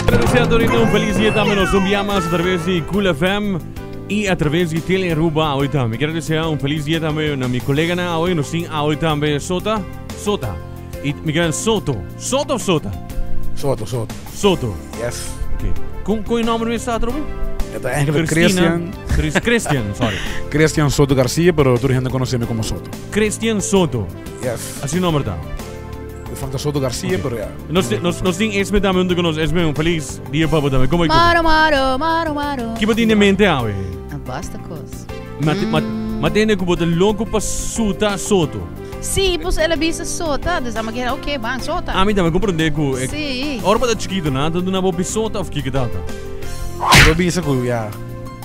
Agradecendo feliz dia também nos enviamos através de Cool FM e através de Teleruba hoje também. Quero desejar feliz dia também na minha colega na hoje, nos tem hoje também Sota. E Miguel Soto. Soto. Yes. Okay. Com o nome do está trobo? Het is eigenlijk Christian. Christian Soto Garcia, pero toda gente conoce-me como Soto. Christian Soto. Yes. Assim o nome está. Van Soto Garcia, pero ya. Nós tem esse também onde nós é feliz dia para também. Como é que? Maro. Que botinha mente hoje? Basta coisa. Mas tem que botar louco para Soto. Sim, pois ela disse Sota, dus dan mag je oké, bang Sota. Ah, também compreender que. Sim. Ora para chiquito, né? Tu não vai Sota ou que data? Eu vi isso que já.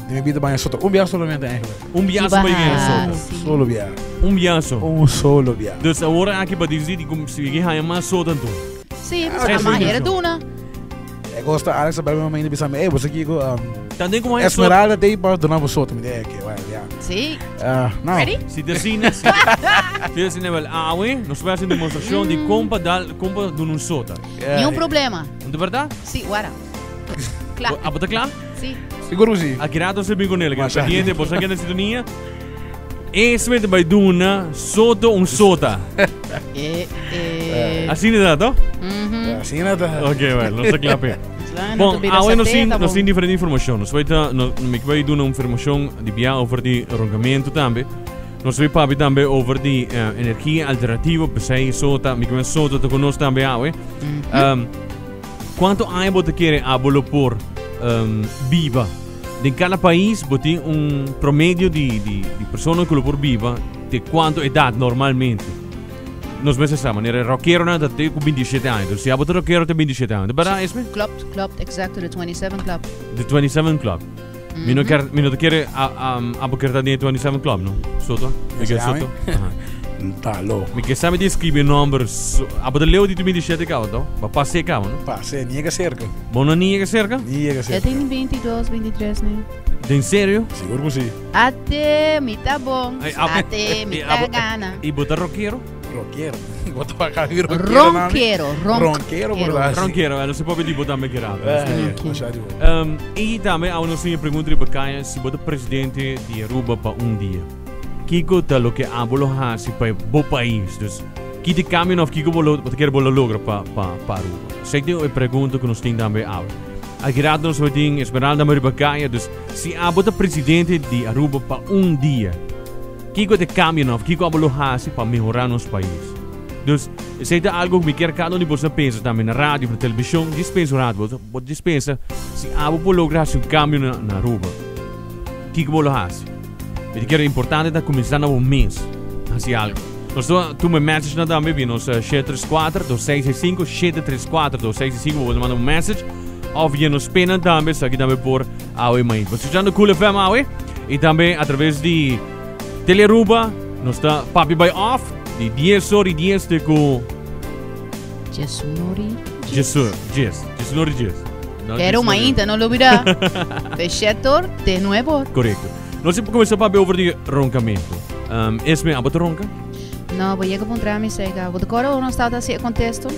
De vida bem Soto. Biar solamente eigenlijk. Biaso bem Soto. Solo biar. Biaso. Solo biar. Dus agora aqui para dizer que como se ganha mais Soto então. Sim, pois a maneira duna. Eu gosto Alex para mim ainda pensar, você aqui com também como é Esmeralda tem para donar o Soto, me dê aqui, vai, já. Sim. Não. Ready? Se decina, wel awe, nós vamos fazer demonstração de como de um Sota. Nenhum problema. De verdade? Sim, agora. Claro. Ah, está claro? Sim. Seguro sim. Aqui rato se bem com ele, que a gente depois aqui na sintonia. Esse vai vai duna Soto Sota. Assim é dato? Assim é dato. Ok, well, não sei claro. Bom, agora nós temos diferente informação. Nós vamos dar uma informação de via over de roncamento também. Nós vamos falar também over de energia alternativa, pensei Sota, me começo Sota, tu conosco também agora. Quanto há você quer abolo por viva? Em cada país você tem promédio de pessoas que por viva de quanto idade normalmente. Nós vemos dessa maneira, roqueiro não tem com 27 anos. Se você roqueiro tem 27 anos, de verdade é isso? Klopt, exact, de 27 Club. De 27 Club. Me não quer aboquear de 27 Club, não? Soto? Miguel Soto? Tá louco. Me quer saber descrever números. Você leu de 27 cá, não? Para passei cá, não? Passei, niega cerca. Bom, não niega cerca? Niega cerca. Eu tenho 22, 23, né? Em sério? Seguro que sim. Até me tá bom, até me tá gana. E você roqueiro? Roqueiro. Bota para cá e Ronqueiro, Ronqueiro, não se pode pedir botar me querer. É. E também há uma pergunta de Bacaia, se você presidente de Aruba para dia. Kiko tá lo que abolo hasi para o país, dus que de caminho of Kiko bolo, você quer bolo logra para Aruba. Sei que eu pergunto que nós temos também ao. Agora nós temos Esmeralda Bacaia, dus se abota presidente de Aruba para dia. Kiko de caminho of Kiko abolo hasi para melhorar nosso país. Dus sei que algo que me quer cada um de vocês pensa também na rádio, na televisão, dispensa rádio, você dispensa se abo logra um caminho na Aruba. Kiko bolo hasi. Eu quero importante da começar no mês. Assim algo. Nós tu me message na também, nós 734 265 734 265 vou mandar message. Ou via nos pena também, aqui também por Aue mãe. Você já no Cool FM Aue e também através de Teleruba, nós está Papi by Off de 10 horas de com Jesus. Pero uma ainda não olvida. Fechetor de nuevo. Correto. Nós sempre começamos a ver over de roncamento. Esse é a ronca? Não, vou chegar para mim, sei que vou decorar ou não está assim contexto.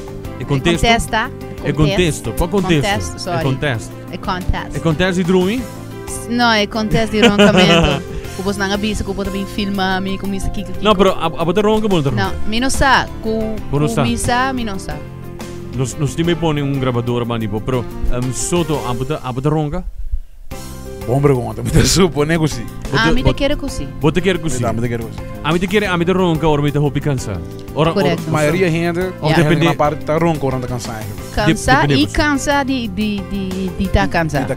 Contesta. Contexto. Qual contexto? Sorry. Contexto. Contexto. Contexto de drumming? Não, é contexto de roncamento. Como você não avisa que eu vou também filmar, me como isso aqui. Não, pero a ronca muito. Não, me não sabe. Comisa, me não sabe. Nós temos pôr gravador, mas tipo, pero Soto a ronca? Bom pergunta, me supone que sim. Me te quero que sim. Você quer que sim? Me te ronca ou me te roupa cansar? Correto. A maioria gente, depende da parte tá ronca ou não tá cansada. Cansa e cansa de tá cansado.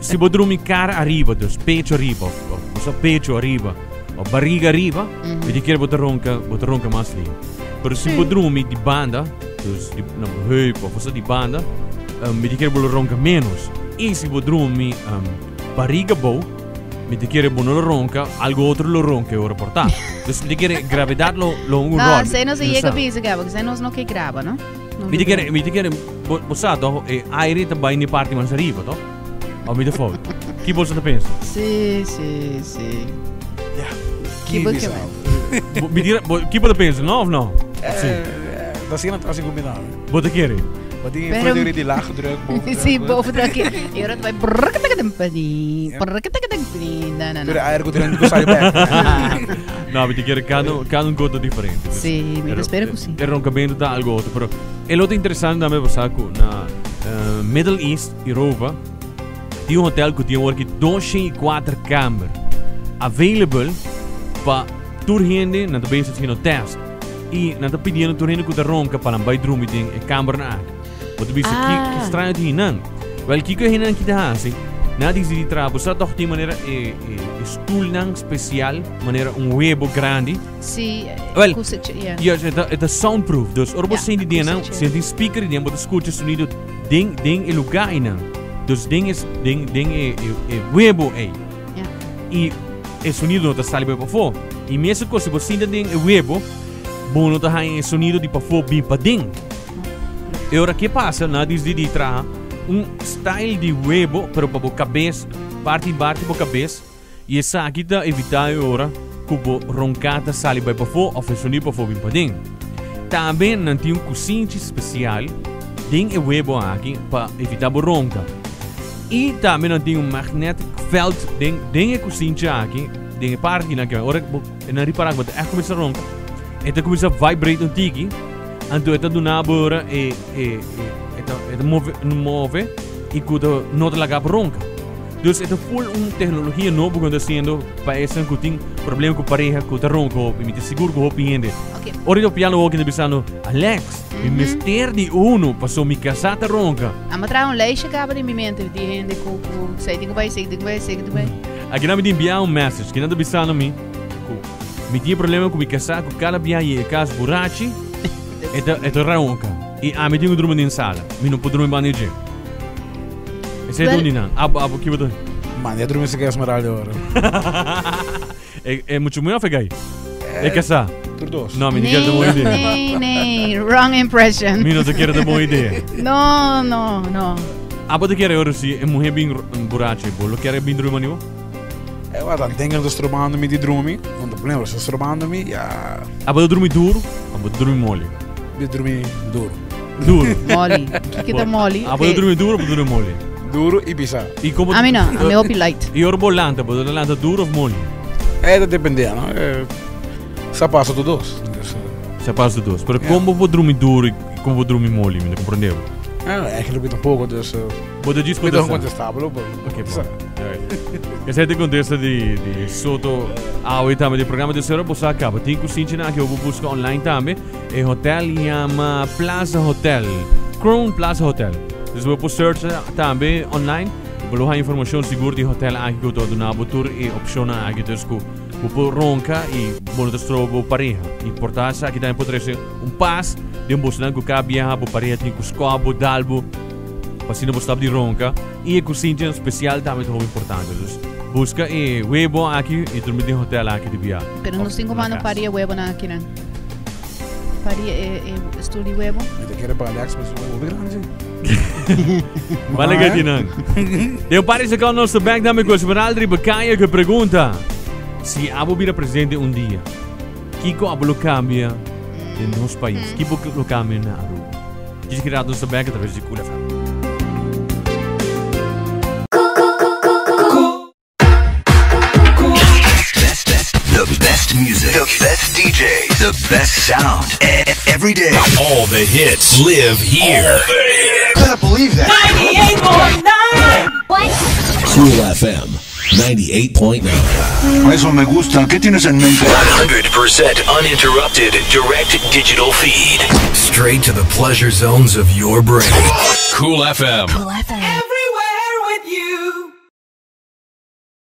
Se você dormir cara arriba, dus pecho arriba, ou pecho arriba, ou barriga arriba, me quer você ronca mais lindo. Mas se você dormir de banda, dus na heup ou você de banda, me quer você ronca menos. E se você dormir barriga boa, me quer você não ronca, algo outro lo ronca eu reportar. Dus me quer gravidade lo um rol. Não, você não se chega a pensar, porque você não quer gravar, não? Me quer você e aire também na parte mais arriba, tá? Ou me defol. Que você pensa? Sim. Que você que você pensa, não ou não? Dat zie je het als ik kom binnen. Wat een keer. Wat die in die laag gedrukt boven. Zie, bovendruk. Je hoort bij De eieren goed erin, dus je bek. Nou, weet je, kan een goto diferente. Sim, eu espero que sim. É roncamento da algo outro, pero é outro interessante também você na Middle East, Europa, tem hotel que tem hoje 204 câmeras available para turhende na base de test e na pedindo turhende que ronca para vai dormir tem a câmera na. Wat bisa que estranho de hinan. Wel que hinan que dá assim. Na diz de trabalho só toch tem maneira stoel nang special, maneira webo grande. Sim, well, ja, het is soundproof. Dus orbo zijn die dingen, zijn die speaker die moet escutar sonido ding e lugar in. Dus ding é webo e. Ja. E o sonido não está ali para fora. E mesmo que você sinta ding é webo, bom não tá em sonido de para fora bem para ding. E ora que passa, na diz de tra style de webo para a cabeça, parte para a cabeça. E essa aqui está evitar ora cubo roncata sali para fora ou sonido para fora bem para ding. Também não tem cozinha especial ding e webo aqui para evitar ronca. E também não tem magnetic veld ding e cozinha aqui, ding e parte na que ora na reparar que é começa a ronca. Então começa a vibrar um tiki. Então это dona bora это move e quando não te laga ronca. Dus é full tecnologia nova quando sendo para esse que tem problema com pareja com o ronca ou me seguro com o piende. Ora eu piano ook in de bisano Alex, me mister de uno passou me casata ronca. A matra lijstje gaba de momento die hende com sei digo vai. Aqui na me enviar message, que não de bisano me tinha problema com me casar com cada viagem casa burachi. Ito ronca. E a me tinha dormir em sala. Me não pode dormir bem de. Esse é tudo não. Abo que botou. Mano, eu dormi se quer esmeralda agora. É muito melhor ficar aí. É casar. Turdos. Não, me quer dar boa ideia. Nee, wrong impression. Me não te quer dar boa ideia. No. Abo te quer agora se é mulher bem burachi, bolo quer bem dormir manivo? Dan denken we strobando me die dromi, want de probleem is strobando me, ja. Abo te dormir duro, abo te dormir mole. We dormi duro. Duro. Mole. Que tá mole? Abo te dormir duro, abo te dormir mole. Duro e bisa. E como a mim não, a meu light. E orbo lanta, abo te lanta duro ou mole? Dat depende, não? Só passa tudo dois. Só passa tudo dois. Pero como vou dormir duro e como vou dormir mole, me compreendeu? Eigenlijk een pouco, dus... Pode dizer que é incontestável, ok, bom. Esse é o contexto de soto ao também do programa de Senhora você acaba. Tem cozinha que eu vou buscar online também. É hotel chama Plaza Hotel, Crown Plaza Hotel. Então eu vou search também online. Vou lá informação segura de hotel aqui que eu estou na tour e opção aqui então vou ronca e vou te strobo pareja. E portanto aqui também pode ser pass de bolsa que cabia para pareja tem cuscobo dalbo. Passando por estar de ronca e a cozinha especial também é muito importante. Então, busca e webo aqui e dormir no hotel aqui de via. Pero não tem como não paria webo na aqui não. Paria estúdio webo. Eu quero para Alex, mas não é grande. Vale que não. Eu parece que o nosso banco também com o Aldri Bacaia que pergunta se abo vira presente dia. Kiko abo lo cambia em nosso país. Kiko lo cambia na Aruba. Diz que nosso banco através de Cool FM. The best music, the best DJs, the best sound. Every day. All the hits live here. Can't believe that. 98.9. What? Cool FM 98.9. Eso me gusta. ¿Qué tienes en mente? 100% uninterrupted direct digital feed. Straight to the pleasure zones of your brain. Cool FM. Cool FM.